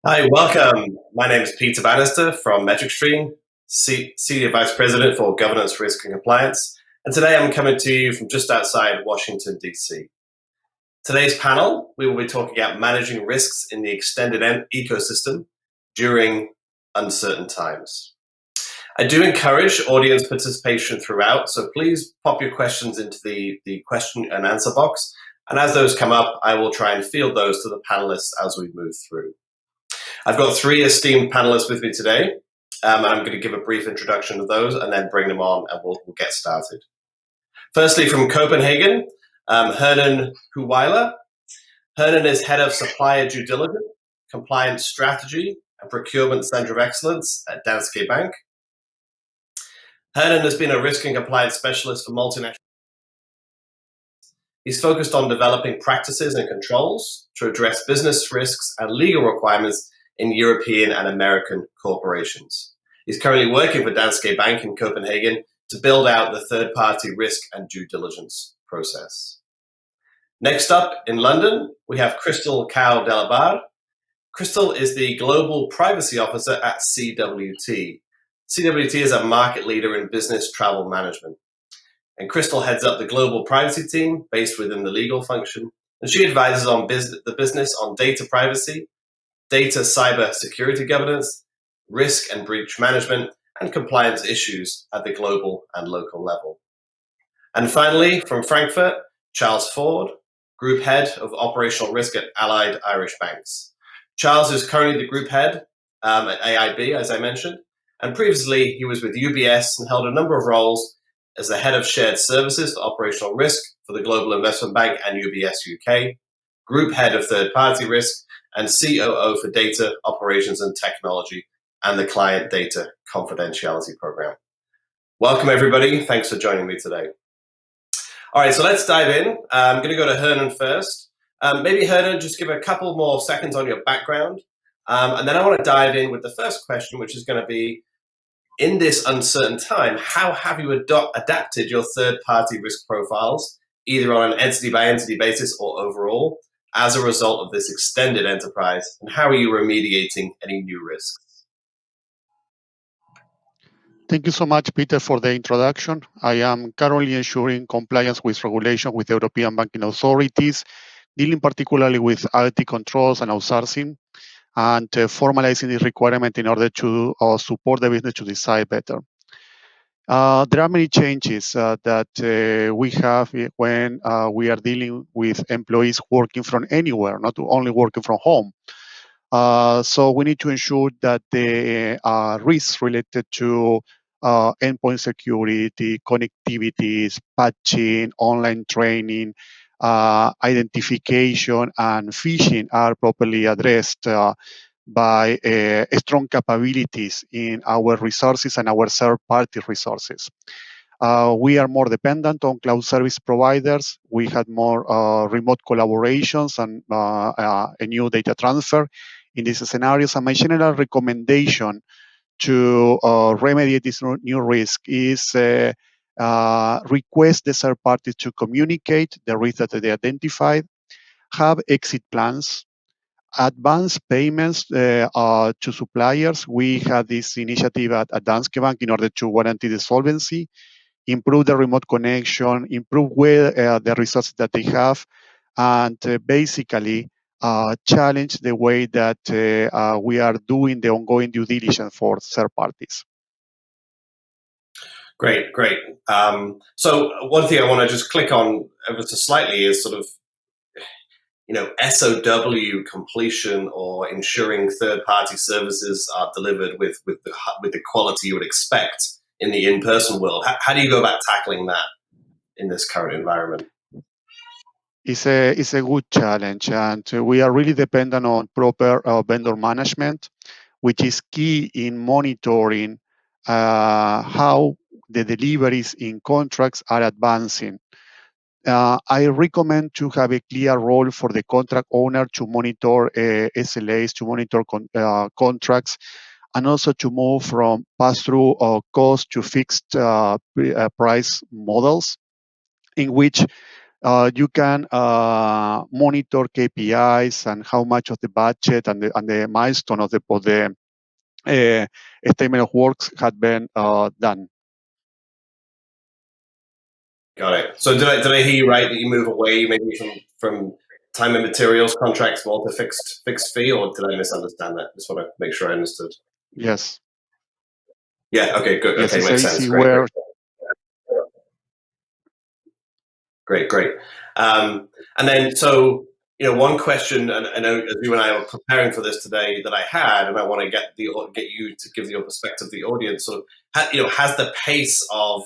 Hi, welcome. My name is Peter Bannister from MetricStream, Senior Vice President for Governance, Risk and Compliance. And today I'm coming to you from just outside Washington, D.C. Today's panel, we will be talking about managing risks in the extended ecosystem during uncertain times. I do encourage audience participation throughout, so please pop your questions into the question and answer box. And as those come up, I will try and field those to the panelists as we move through. I've got three esteemed panelists with me today, and I'm going to give a brief introduction to those and then bring them on and we'll get started. Firstly, from Copenhagen, Hernan Huwyler. Hernan is Head of Supplier Due Diligence, Compliance Strategy, and Procurement Center of Excellence at Danske Bank. Hernan has been a risk and compliance specialist for multinational. He's focused on developing practices and controls to address business risks and legal requirements in European and American corporations. He's currently working for Danske Bank in Copenhagen to build out the third-party risk and due diligence process. Next up, in London, we have Christel Cao-Delebarre. Christel is the Global Privacy Officer at CWT. CWT is a market leader in business travel management. And Christel heads up the global privacy team based within the legal function. And she advises on the business on data privacy, data cyber security governance, risk and breach management, and compliance issues at the global and local level. And finally, from Frankfurt, Charles Forde, Group Head of Operational Risk at Allied Irish Banks. Charles is currently the Group Head at AIB, as I mentioned, and previously he was with UBS and held a number of roles as the Head of Shared Services for Operational Risk for the Global Investment Bank and UBS UK, Group Head of Third-Party Risk, and COO for Data, Operations and Technology and the Client Data Confidentiality Program. Welcome, everybody. Thanks for joining me today. All right, so let's dive in. I'm going to go to Hernan first. Maybe Hernan, just give a couple more seconds on your background. And then I want to dive in with the first question, which is going to be, in this uncertain time, how have you adapted your third-party risk profiles, either on an entity-by-entity basis or overall, as a result of this extended enterprise, and how are you remediating any new risks? Thank you so much, Peter, for the introduction. I am currently ensuring compliance with regulation with European banking authorities, dealing particularly with IT controls and outsourcing, and formalizing this requirement in order to support the business to decide better. There are many changes that we have when we are dealing with employees working from anywhere, not only working from home. So we need to ensure that the risks related to endpoint security, connectivities, patching, online training, identification, and phishing are properly addressed by strong capabilities in our resources and our third-party resources. We are more dependent on cloud service providers. We had more remote collaborations and a new data transfer in these scenarios. And my general recommendation to remediate this new risk is request the third parties to communicate the risk that they identified, have exit plans, advance payments to suppliers. We had this initiative at Danske Bank in order to guarantee the solvency, improve the remote connection, improve the resources that they have, and basically challenge the way that we are doing the ongoing due diligence for third parties. Great. So one thing I want to just click on ever so slightly is sort of, SOW completion, or ensuring third-party services are delivered with the quality you would expect in the in-person world. How do you go about tackling that in this current environment? It's a good challenge, and we are really dependent on proper vendor management, which is key in monitoring how the deliveries in contracts are advancing. I recommend to have a clear role for the contract owner to monitor SLAs, to monitor contracts, and also to move from pass-through cost to fixed price models, in which you can monitor KPIs and how much of the budget and the milestone of the statement of works had been done. Got it. So did I hear you right that you move away maybe from time and materials contracts more to fixed fee, or did I misunderstand that? Just want to make sure I understood. Yes. Yeah. Okay. Good. Yes, Okay. Makes sense. Great. Where... Great. And then, so, one question, and I know as you and I were preparing for this today, that I had, and I want to get you to give your perspective to the audience. So, has the pace of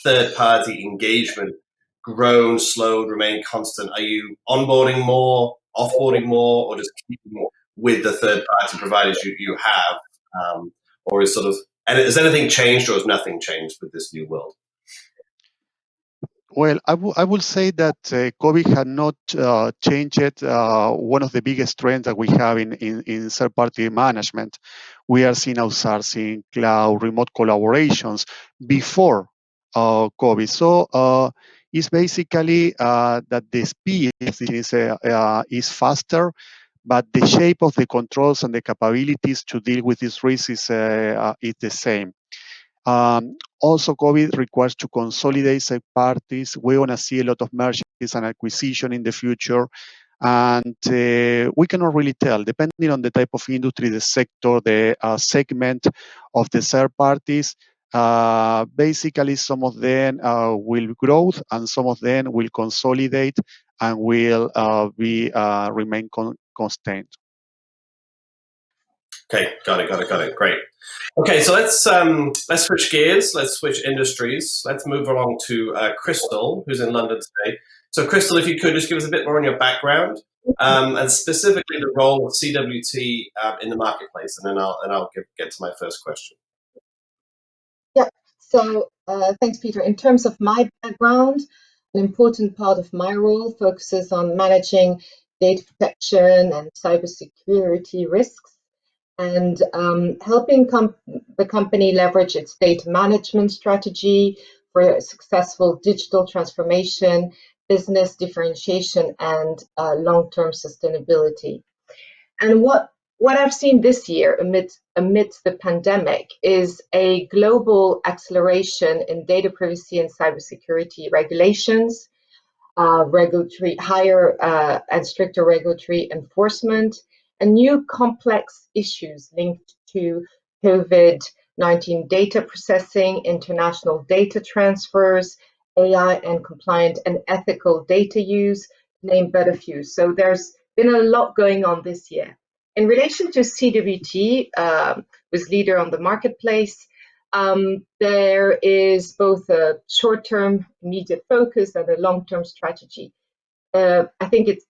third-party engagement grown, slowed, remained constant? Are you onboarding more, offboarding more, or just keeping with the third-party providers you have, or is and has anything changed, or has nothing changed with this new world? Well, I will say that COVID had not changed one of the biggest trends that we have in third-party management. We are seeing outsourcing, cloud, remote collaborations before COVID. So it's basically that the speed is faster, but the shape of the controls and the capabilities to deal with these risks is the same. Also, COVID requires to consolidate third parties. We want to see a lot of mergers and acquisition in the future. And we cannot really tell, depending on the type of industry, the sector, the segment of the third parties. Basically, some of them will grow and some of them will consolidate and will remain constant. Okay, got it. Great. Okay, so let's switch gears. Let's switch industries. Let's move along to Christel, who's in London today. So, Christel, if you could just give us a bit more on your background and specifically the role of CWT in the marketplace, and then I'll get to my first question. Yeah. So, thanks, Peter. In terms of my background, an important part of my role focuses on managing data protection and cybersecurity risks, and helping the company leverage its data management strategy for successful digital transformation, business differentiation, and long-term sustainability. And what I've seen this year amidst the pandemic is a global acceleration in data privacy and cybersecurity regulations, higher and stricter regulatory enforcement, and new complex issues linked to COVID-19 data processing, international data transfers, AI and compliant and ethical data use, to name but a few. So there's been a lot going on this year. In relation to CWT, was leader on the marketplace, there is both a short-term immediate focus and a long-term strategy. I think it's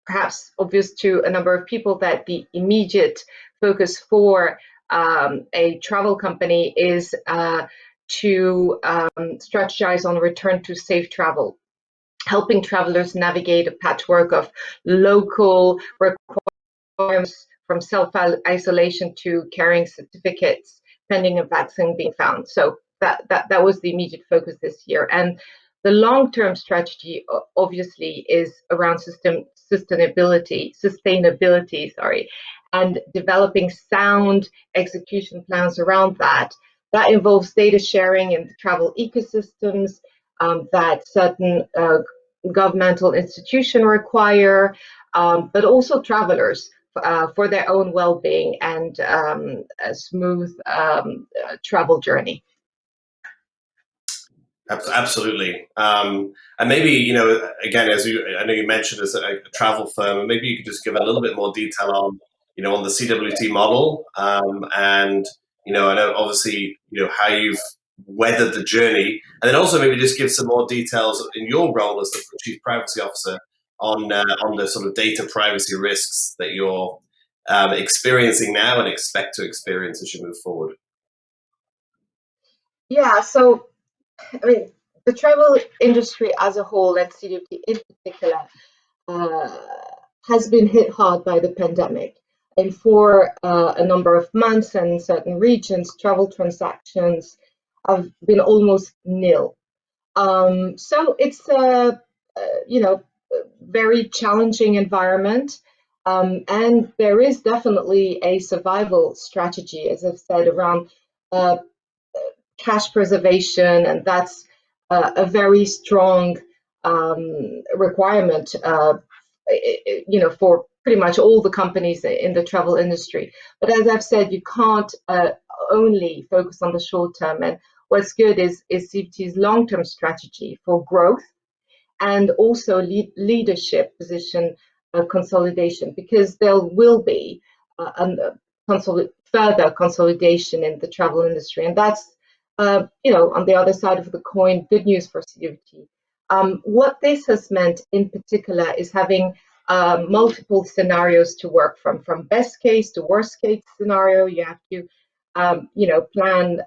perhaps obvious to a number of people that the immediate focus for a travel company is to strategize on return to safe travel, helping travelers navigate a patchwork of local requirements from self-isolation to carrying certificates pending a vaccine being found. So that was the immediate focus this year. And the long-term strategy obviously is around sustainability, and developing sound execution plans around that. That involves data sharing in the travel ecosystems that certain governmental institutions require, but also travelers for their own well-being and a smooth travel journey. Absolutely. And maybe, again, I know you mentioned as a travel firm, and maybe you could just give a little bit more detail on the CWT model. And, I know obviously, how you've weathered the journey, and then also maybe just give some more details in your role as the Chief Privacy Officer on the sort of data privacy risks that you're experiencing now and expect to experience as you move forward. Yeah, so I mean, the travel industry as a whole, and CWT in particular, has been hit hard by the pandemic. And for a number of months and in certain regions, travel transactions have been almost nil. So it's very challenging environment. And there is definitely a survival strategy, as I've said, around cash preservation, and that's a very strong requirement, for pretty much all the companies in the travel industry. But as I've said, you can't only focus on the short term. And what's good is CVT's long-term strategy for growth and also leadership position consolidation, because there will be further consolidation in the travel industry, and that's on the other side of the coin, good news for CVT. What this has meant in particular is having multiple scenarios to work from best case to worst case scenario. You have to plan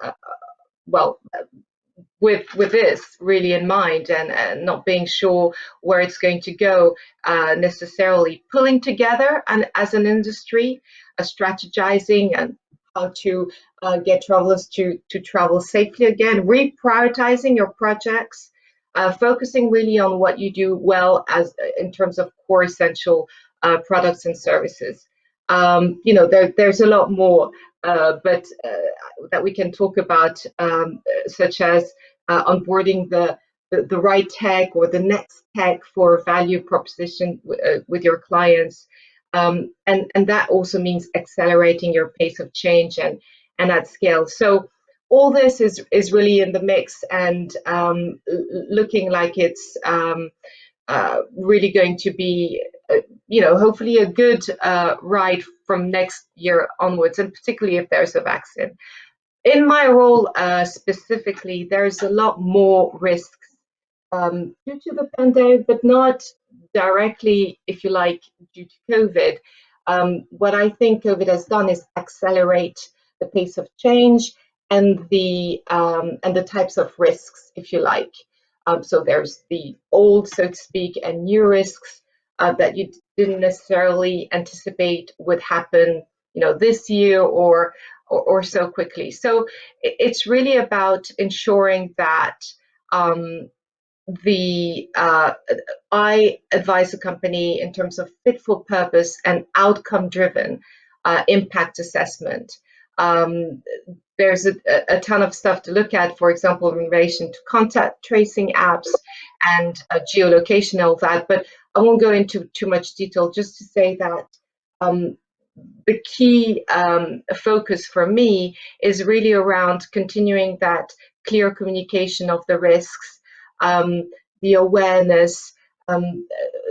with this really in mind, and not being sure where it's going to go necessarily, pulling together and as an industry, strategizing and how to get travelers to travel safely again, reprioritizing your projects, focusing really on what you do well as in terms of core essential products and services. There's a lot more, but that we can talk about, such as onboarding the right tech or the next tech for value proposition with your clients. And that also means accelerating your pace of change and at scale. So all this is really in the mix, and looking like it's really going to be, hopefully a good ride from next year onwards, and particularly if there's a vaccine. In my role specifically, there's a lot more risks due to the pandemic, but not directly, if you like, due to COVID. What I think COVID has done is accelerate the pace of change and the types of risks, if you like. So there's the old, so to speak, and new risks that you didn't necessarily anticipate would happen, this year or so quickly. So it's really about ensuring that I advise a company in terms of fit for purpose and outcome-driven impact assessment. There's a ton of stuff to look at, for example, in relation to contact tracing apps and geolocation and all that, but I won't go into too much detail, just to say that the key focus for me is really around continuing that clear communication of the risks, the awareness,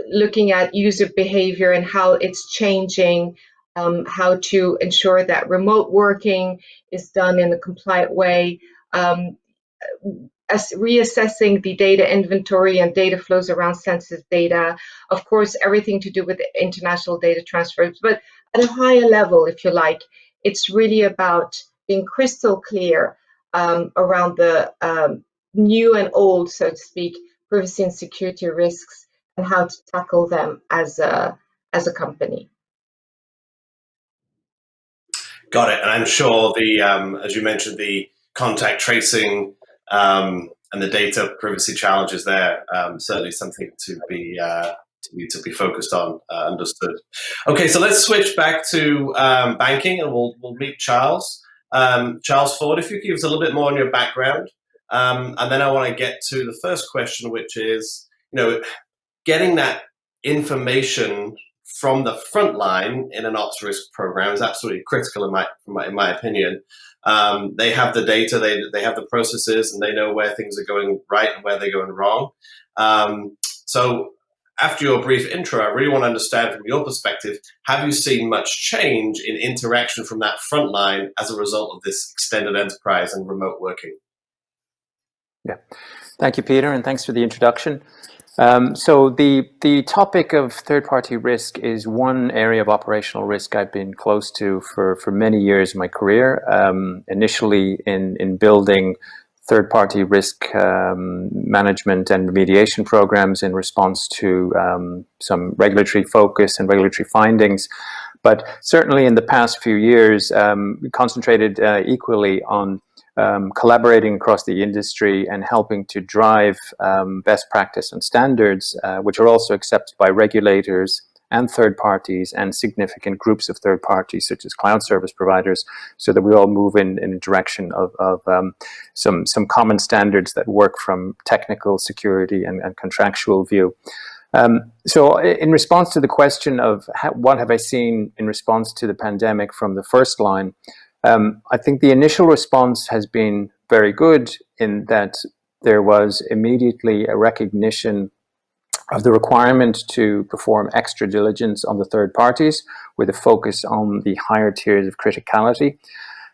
looking at user behavior and how it's changing, how to ensure that remote working is done in a compliant way, reassessing the data inventory and data flows around sensitive data, of course, everything to do with international data transfers, but at a higher level, if you like, it's really about being crystal clear around the new and old, so to speak, privacy and security risks, and how to tackle them as a company. Got it. And I'm sure as you mentioned, the contact tracing and the data privacy challenges there, certainly something to be focused on. Understood. Okay, so let's switch back to banking, and we'll meet Charles. Charles Forde, if you could give us a little bit more on your background, and then I want to get to the first question, which is, getting that information from the front line in an ops risk program is absolutely critical in my opinion. They have the data, they have the processes, and they know where things are going right and where they're going wrong. So after your brief intro, I really want to understand from your perspective, have you seen much change in interaction from that front line as a result of this extended enterprise and remote working? Yeah, thank you, Peter, and thanks for the introduction. So the topic of third-party risk is one area of operational risk I've been close to for many years in my career, initially in building third-party risk management and remediation programs in response to some regulatory focus and regulatory findings. But certainly in the past few years, we concentrated equally on collaborating across the industry and helping to drive best practice and standards, which are also accepted by regulators and third parties and significant groups of third parties such as cloud service providers, so that we all move in a direction of some common standards that work from technical, security and contractual view. So in response to the question of what have I seen in response to the pandemic from the first line, I think the initial response has been very good in that there was immediately a recognition of the requirement to perform extra diligence on the third parties with a focus on the higher tiers of criticality,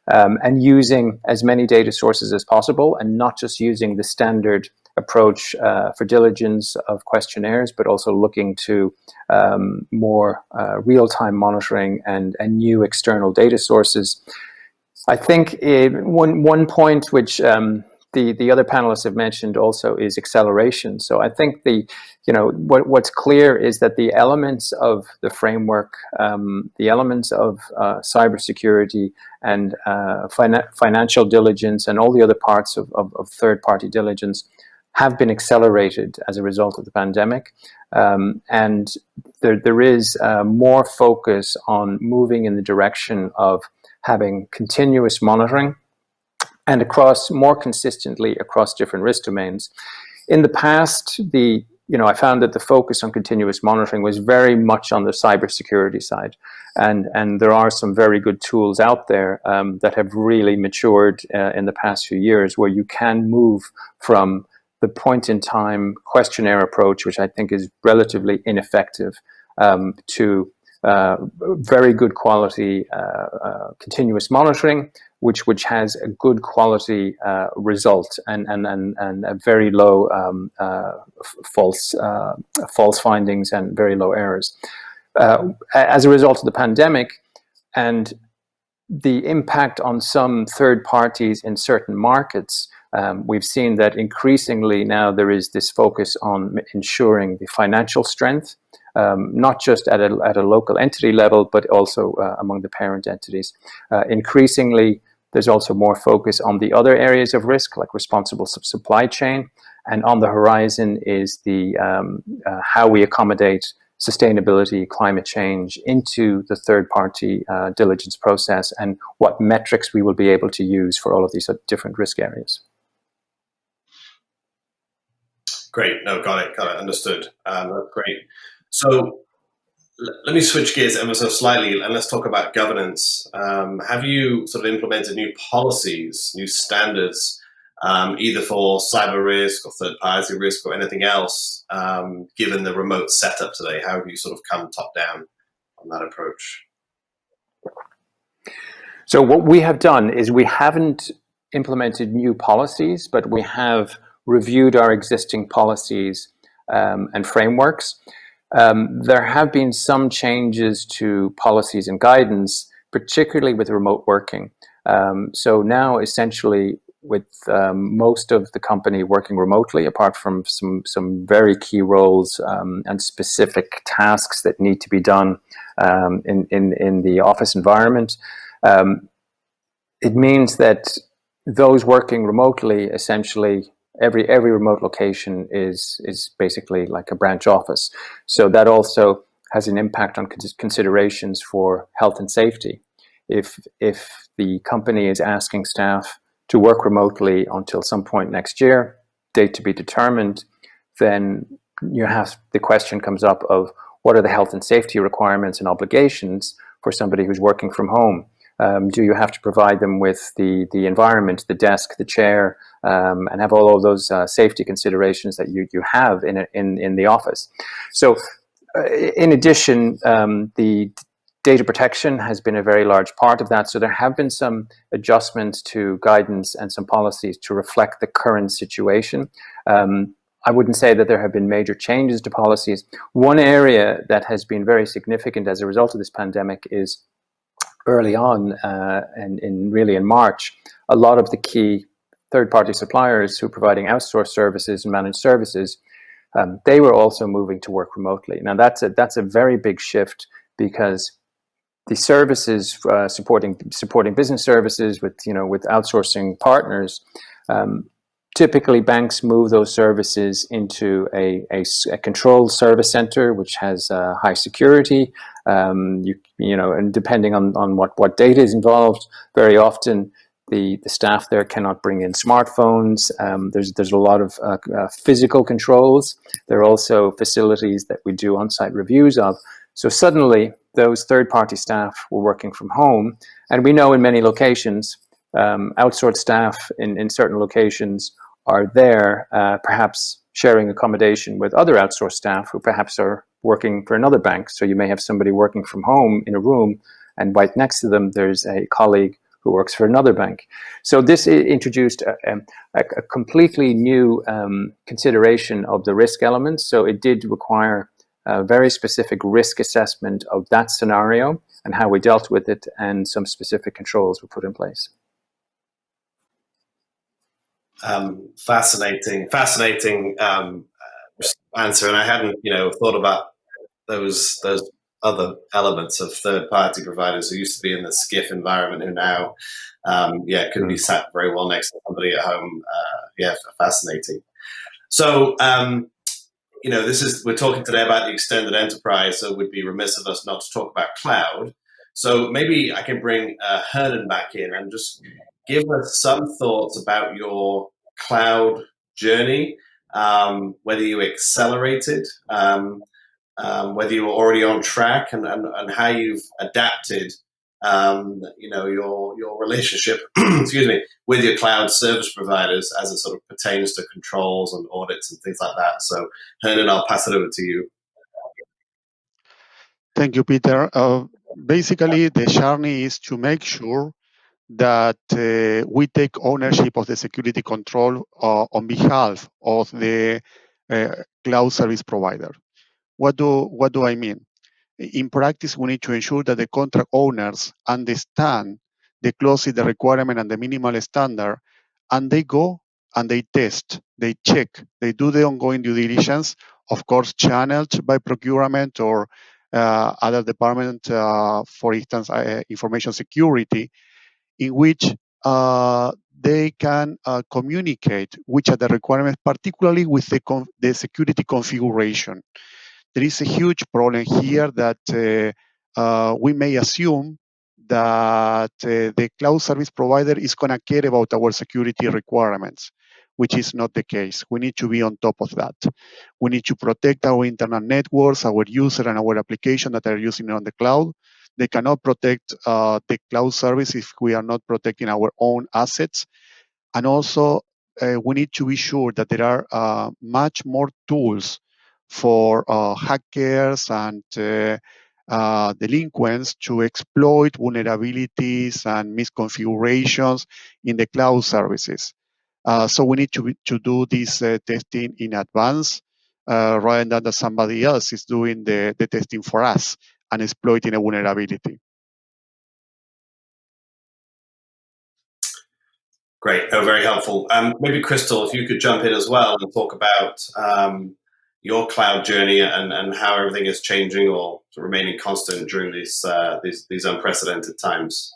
and using as many data sources as possible, and not just using the standard approach for diligence of questionnaires, but also looking to more real-time monitoring and new external data sources. I think one point which the other panelists have mentioned also is acceleration. So I think what's clear is that the elements of the framework, the elements of cybersecurity and financial diligence and all the other parts of third-party diligence have been accelerated as a result of the pandemic. And there is more focus on moving in the direction of having continuous monitoring and more consistently across different risk domains. In the past, I found that the focus on continuous monitoring was very much on the cybersecurity side. And there are some very good tools out there that have really matured in the past few years, where you can move from the point-in-time questionnaire approach, which I think is relatively ineffective, to very good quality continuous monitoring, which has a good quality result and a very low false findings and very low errors. As a result of the pandemic and the impact on some third parties in certain markets, we've seen that increasingly now there is this focus on ensuring the financial strength, not just at a local entity level, but also among the parent entities. Increasingly, there's also more focus on the other areas of risk, like responsible supply chain, and on the horizon is the how we accommodate sustainability, climate change into the third-party diligence process, and what metrics we will be able to use for all of these different risk areas. Great. No, got it. Understood. That's great. So let me switch gears ever so slightly, and let's talk about governance. Have you sort of implemented new policies, new standards, either for cyber risk or third-party risk or anything else, given the remote setup today? How have you sort of come top-down on that approach? So what we have done is we haven't implemented new policies, but we have reviewed our existing policies and frameworks. There have been some changes to policies and guidance, particularly with remote working. So now essentially with most of the company working remotely, apart from some very key roles and specific tasks that need to be done in the office environment, it means that those working remotely, essentially every remote location is basically like a branch office. So that also has an impact on considerations for health and safety. If the company is asking staff to work remotely until some point next year, date to be determined, then the question comes up of what are the health and safety requirements and obligations for somebody who's working from home? Do you have to provide them with the environment, the desk, the chair, and have all of those safety considerations that you have in the office? So in addition, the data protection has been a very large part of that. So there have been some adjustments to guidance and some policies to reflect the current situation. I wouldn't say that there have been major changes to policies. One area that has been very significant as a result of this pandemic is early on, and really in March, a lot of the key third-party suppliers who are providing outsourced services and managed services, they were also moving to work remotely. Now that's a very big shift, because services supporting business services with outsourcing partners. Typically, banks move those services into a controlled service center, which has high security. And depending on what data is involved, very often the staff there cannot bring in smartphones. There's a lot of physical controls. There are also facilities that we do on-site reviews of. So suddenly, those third-party staff were working from home, and we know in many locations, outsourced staff in certain locations are there, perhaps sharing accommodation with other outsourced staff who perhaps are working for another bank. So you may have somebody working from home in a room, and right next to them there's a colleague who works for another bank. So this introduced a completely new consideration of the risk elements. So it did require a very specific risk assessment of that scenario and how we dealt with it, and some specific controls were put in place. Fascinating answer, and I hadn't thought about those other elements of third-party providers who used to be in the SCIF environment who now could be sat very well next to somebody at home. Fascinating. So we're talking today about the extended enterprise, so it would be remiss of us not to talk about cloud. So maybe I can bring Hernan back in and just give us some thoughts about your cloud journey, whether you accelerated, whether you were already on track, and how you've adapted, your relationship, excuse me, with your cloud service providers as it sort of pertains to controls and audits and things like that. So, Hernan, I'll pass it over to you. Thank you, Peter. Basically, the journey is to make sure that we take ownership of the security control on behalf of the cloud service provider. What do I mean? In practice, we need to ensure that the contract owners understand the clauses, the requirement, and the minimal standard, and they go and they test, they check, they do the ongoing due diligence, of course, channeled by procurement or other department, for instance, information security, in which they can communicate which are the requirements, particularly with the security configuration. There is a huge problem here that we may assume that the cloud service provider is going to care about our security requirements, which is not the case. We need to be on top of that. We need to protect our internet networks, our user, and our application that are using on the cloud. They cannot protect the cloud service if we are not protecting our own assets. And also, we need to be sure that there are much more tools for hackers and delinquents to exploit vulnerabilities and misconfigurations in the cloud services. So we need to do this testing in advance rather than that somebody else is doing the testing for us and exploiting a vulnerability. Great. Oh, very helpful. Maybe Christel, if you could jump in as well and talk about your cloud journey and how everything is changing or remaining constant during these unprecedented times.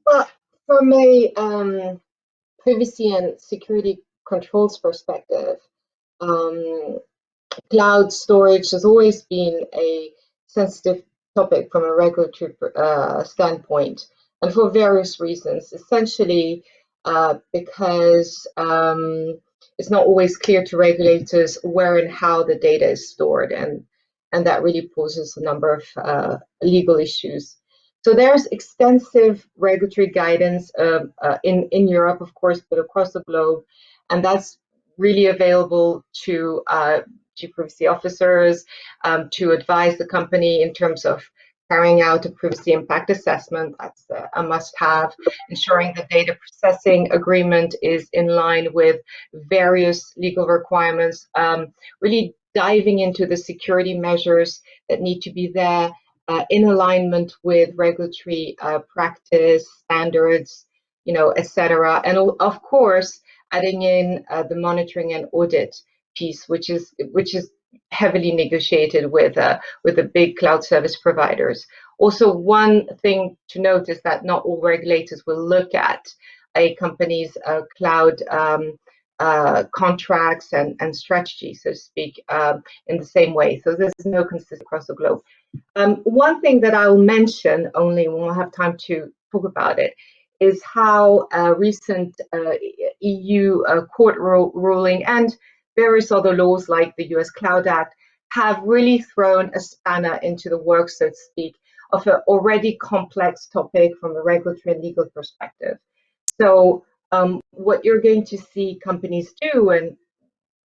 Well, from a privacy and security controls perspective, cloud storage has always been a sensitive topic from a regulatory standpoint, and for various reasons. Essentially, because it's not always clear to regulators where and how the data is stored, and that really poses a number of legal issues. So there's extensive regulatory guidance in Europe, of course, but across the globe, and that's really available to chief privacy officers to advise the company in terms of carrying out a privacy impact assessment. That's a must-have. Ensuring the data processing agreement is in line with various legal requirements. Really diving into the security measures that need to be there in alignment with regulatory practice, standards, etc. And of course, adding in the monitoring and audit piece, which is heavily negotiated with the big cloud service providers. Also, one thing to note is that not all regulators will look at a company's cloud contracts and strategy, so to speak, in the same way. So there's no consistency across the globe. One thing that I'll mention only when we'll have time to talk about it is how recent EU court ruling and various other laws like the US Cloud Act have really thrown a spanner into the works, so to speak, of an already complex topic from a regulatory and legal perspective. So what you're going to see companies do and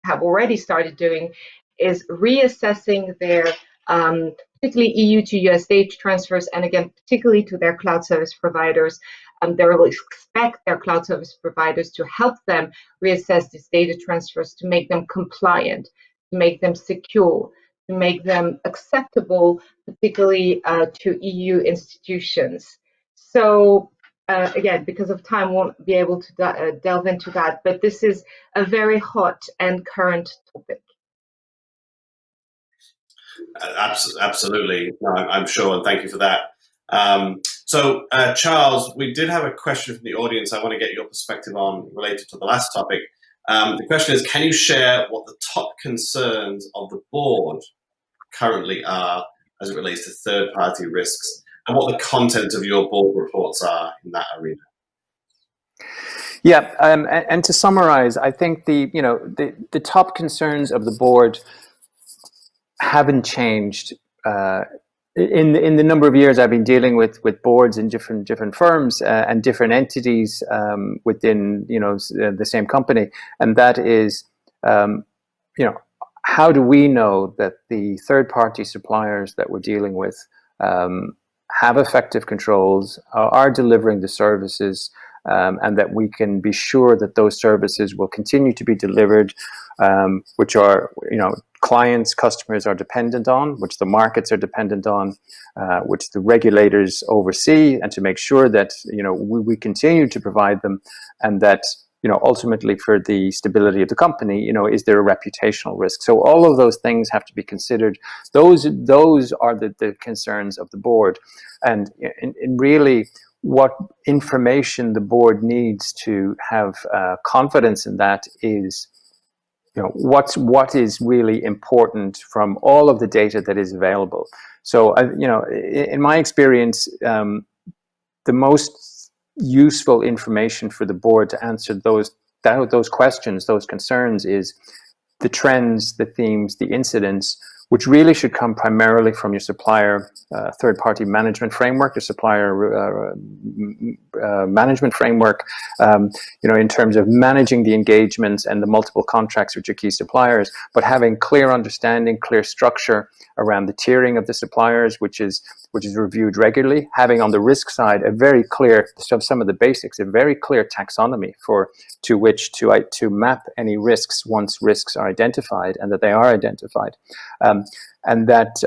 have already started doing is reassessing their particularly EU to US data transfers, and again, particularly to their cloud service providers. They will expect their cloud service providers to help them reassess these data transfers to make them compliant, to make them secure, to make them acceptable, particularly to EU institutions. So again, because of time, won't be able to delve into that, but this is a very hot and current topic. Absolutely, no, I'm sure, and thank you for that. So, Charles, we did have a question from the audience I want to get your perspective on related to the last topic. The question is, can you share what the top concerns of the board currently are as it relates to third-party risks, and what the content of your board reports are in that arena? Yeah, and to summarize, I think the top concerns of the board haven't changed in the number of years I've been dealing with boards in different firms and different entities within the same company, and that is how do we know that the third-party suppliers that we're dealing with have effective controls, are delivering the services, and that we can be sure that those services will continue to be delivered, which are clients, customers are dependent on, which the markets are dependent on, which the regulators oversee, and to make sure that we continue to provide them, and that ultimately for the stability of the company, is there a reputational risk? So all of those things have to be considered. Those are the concerns of the board, and really what information the board needs to have confidence in that is what is really important from all of the data that is available. So in my experience, the most useful information for the board to answer those questions, those concerns, is the trends, the themes, the incidents, which really should come primarily from your supplier third-party management framework, your supplier management framework, in terms of managing the engagements and the multiple contracts with your key suppliers, but having clear understanding, clear structure around the tiering of the suppliers, which is reviewed regularly, having on the risk side a very clear, some of the basics, a very clear taxonomy to which to map any risks once risks are identified, and that they are identified, and that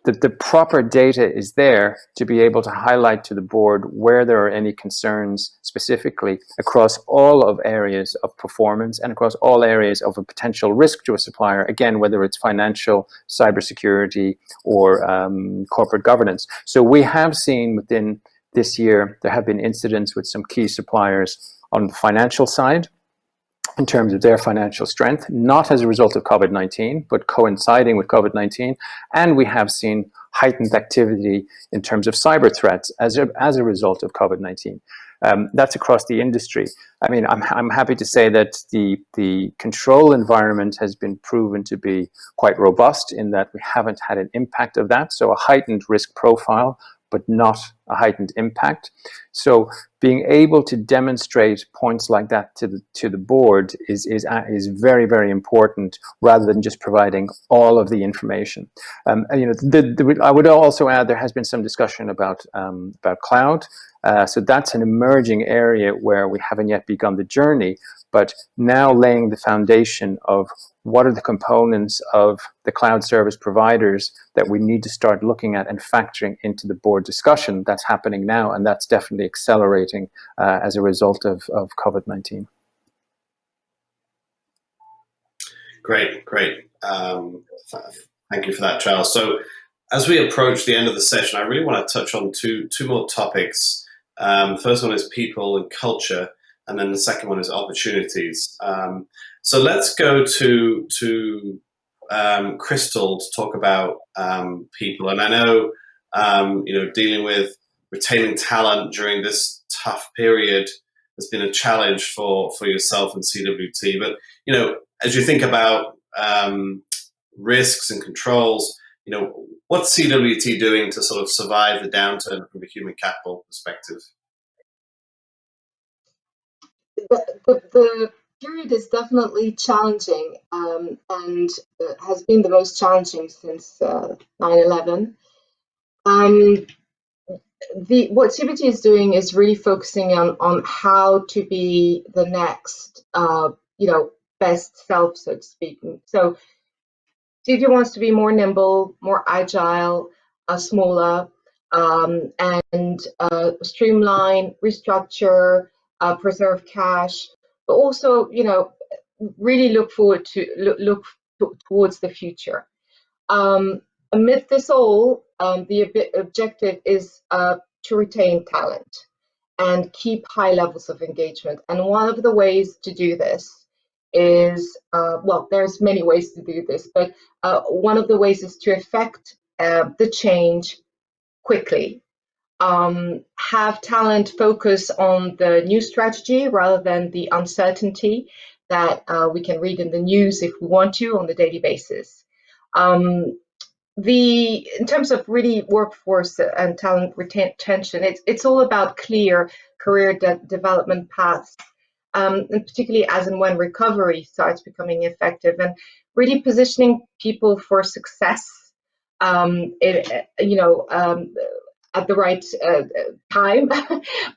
the proper data is there to be able to highlight to the board where there are any concerns specifically across all of areas of performance and across all areas of a potential risk to a supplier, again, whether it's financial, cybersecurity, or corporate governance. So we have seen within this year, there have been incidents with some key suppliers on the financial side, in terms of their financial strength, not as a result of COVID-19, but coinciding with COVID-19. And we have seen heightened activity in terms of cyber threats as a result of COVID-19. That's across the industry. I mean, I'm happy to say that the control environment has been proven to be quite robust in that we haven't had an impact of that. So a heightened risk profile, but not a heightened impact. So being able to demonstrate points like that to the board is very, very important, rather than just providing all of the information. I would also add there has been some discussion about cloud. So that's an emerging area where we haven't yet begun the journey, but now laying the foundation of what are the components of the cloud service providers that we need to start looking at and factoring into the board discussion. That's happening now, and that's definitely accelerating as a result of COVID-19. Great. Thank you for that, Charles. So as we approach the end of the session, I really want to touch on two more topics. The first one is people and culture, and then the second one is opportunities. So let's go to Christel to talk about people. And I know dealing with retaining talent during this tough period has been a challenge for yourself and CWT. But as you think about risks and controls, what's CWT doing to sort of survive the downturn from a human capital perspective? The period is definitely challenging, and has been the most challenging since 9/11. What CWT is doing is really focusing on how to be the next, best self, so to speak. So CWT wants to be more nimble, more agile, smaller, and streamline, restructure, preserve cash, but also, really look towards the future. Amid this all, the objective is to retain talent and keep high levels of engagement. And one of the ways to do this is, there's many ways to do this, but one of the ways is to effect the change quickly. Have talent focus on the new strategy rather than the uncertainty that we can read in the news if we want to on a daily basis. In terms of really workforce and talent retention, it's all about clear career development paths, and particularly as and when recovery starts becoming effective, and really positioning people for success, at the right time.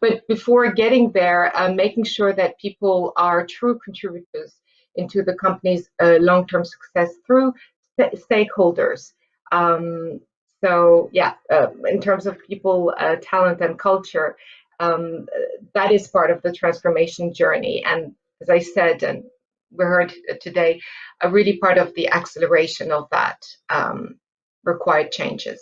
But before getting there, making sure that people are true contributors into the company's long-term success through stakeholders. In terms of people, talent, and culture, that is part of the transformation journey. And as I said, and we heard today, really part of the acceleration of that required changes.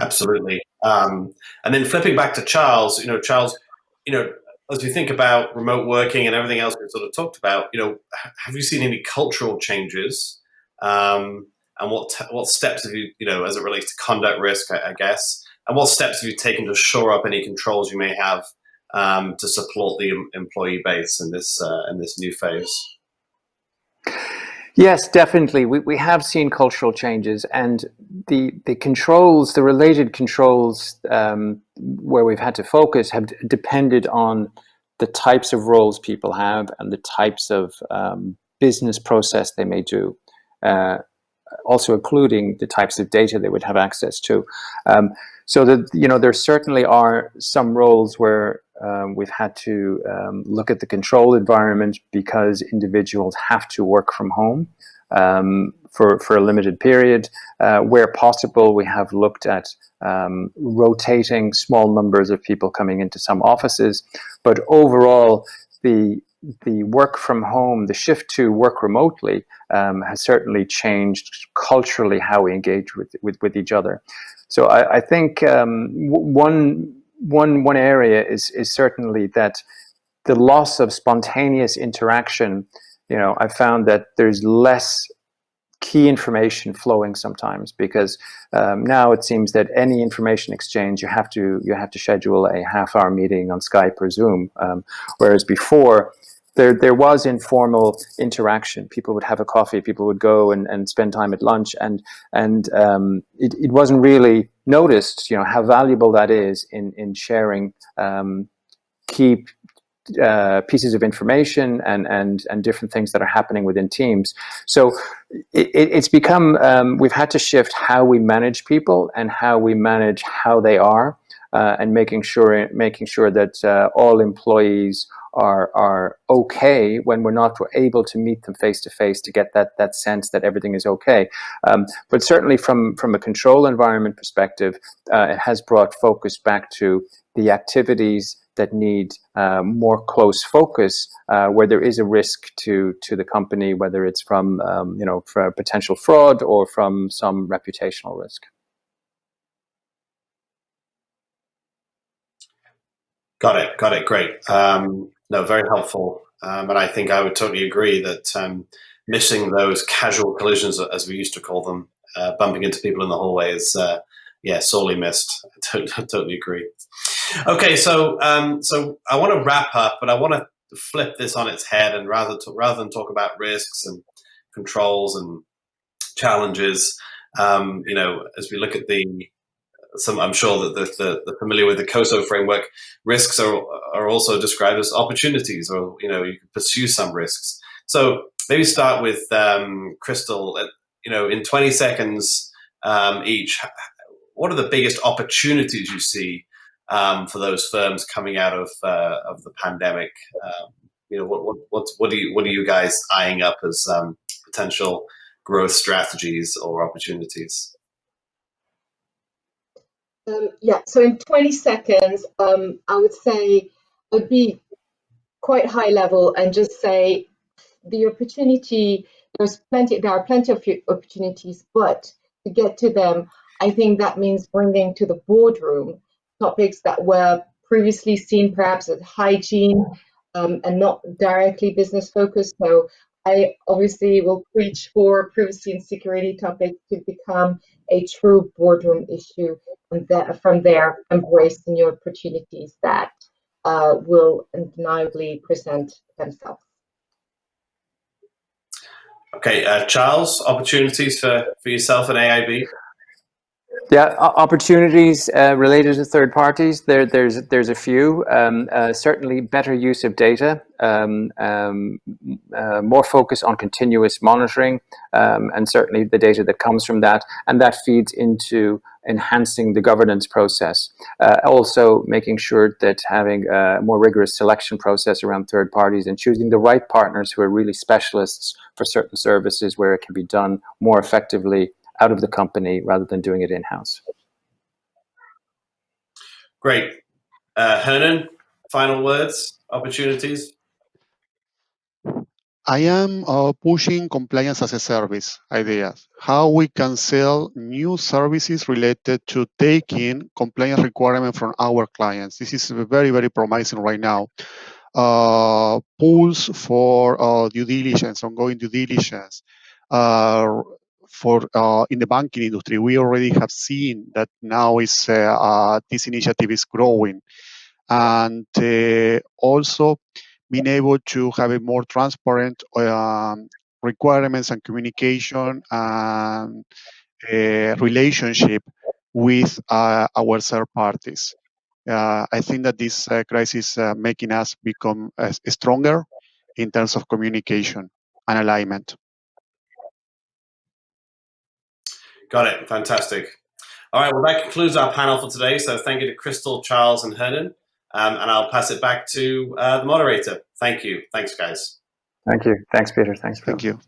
Absolutely. And then flipping back to Charles, Charles, as we think about remote working and everything else we sort of talked about, have you seen any cultural changes? And what steps have you, as it relates to conduct risk, I guess, and what steps have you taken to shore up any controls you may have to support the employee base in this new phase? Yes, definitely. We have seen cultural changes, and the controls, the related controls where we've had to focus have depended on the types of roles people have and the types of business process they may do, also including the types of data they would have access to. So that, there certainly are some roles where we've had to look at the control environment because individuals have to work from home for a limited period. Where possible, we have looked at rotating small numbers of people coming into some offices. But overall, the work from home, the shift to work remotely has certainly changed culturally how we engage with each other. So I think one area is certainly that the loss of spontaneous interaction. I found that there's less key information flowing sometimes because now it seems that any information exchange you have to schedule a half-hour meeting on Skype or Zoom, whereas before there was informal interaction. People would have a coffee, people would go and spend time at lunch, and it wasn't really noticed, how valuable that is in sharing key pieces of information and different things that are happening within teams. So it's become, we've had to shift how we manage people and how we manage how they are, and making sure that all employees are okay when we're not able to meet them face to face to get that sense that everything is okay. But certainly from a control environment perspective, it has brought focus back to the activities that need more close focus where there is a risk to the company, whether it's from for potential fraud or from some reputational risk. Got it. Great. No, very helpful. And I think I would totally agree that missing those casual collisions, as we used to call them, bumping into people in the hallway is, sorely missed. I totally agree. Okay, so I want to wrap up, but I want to flip this on its head, and rather than talk about risks and controls and challenges, as we look at I'm sure that the familiar with the COSO framework, risks are also described as opportunities, or you can pursue some risks. So maybe start with Christel. In 20 seconds each, what are the biggest opportunities you see for those firms coming out of the pandemic? What are you guys eyeing up as potential growth strategies or opportunities? So in 20 seconds, I would say I'd be quite high level and just say the opportunity, there are plenty of opportunities, but to get to them, I think that means bringing to the boardroom topics that were previously seen perhaps as hygiene and not directly business focused. So I obviously will preach for privacy and security topics to become a true boardroom issue, and from there embrace the new opportunities that will undeniably present themselves. Okay, Charles, opportunities for yourself and AIB? Yeah, opportunities related to third parties. There's a few. Certainly, better use of data, more focus on continuous monitoring, and certainly the data that comes from that, and that feeds into enhancing the governance process. Also, making sure that having a more rigorous selection process around third parties and choosing the right partners who are really specialists for certain services where it can be done more effectively out of the company rather than doing it in-house. Great. Hernan, final words, opportunities? I am pushing compliance as a service ideas, how we can sell new services related to taking compliance requirements from our clients. This is very, very promising right now. Pools for due diligence, ongoing due diligence. In the banking industry, we already have seen that now this initiative is growing, and also being able to have a more transparent requirements and communication and relationship with our third parties. I think that this crisis making us become stronger in terms of communication and alignment. Got it. Fantastic. All right. Well, that concludes our panel for today. So thank you to Christel, Charles, and Hernan. And I'll pass it back to the moderator. Thank you. Thanks, guys. Thank you. Thanks, Peter. Thanks, Phil. Thank you.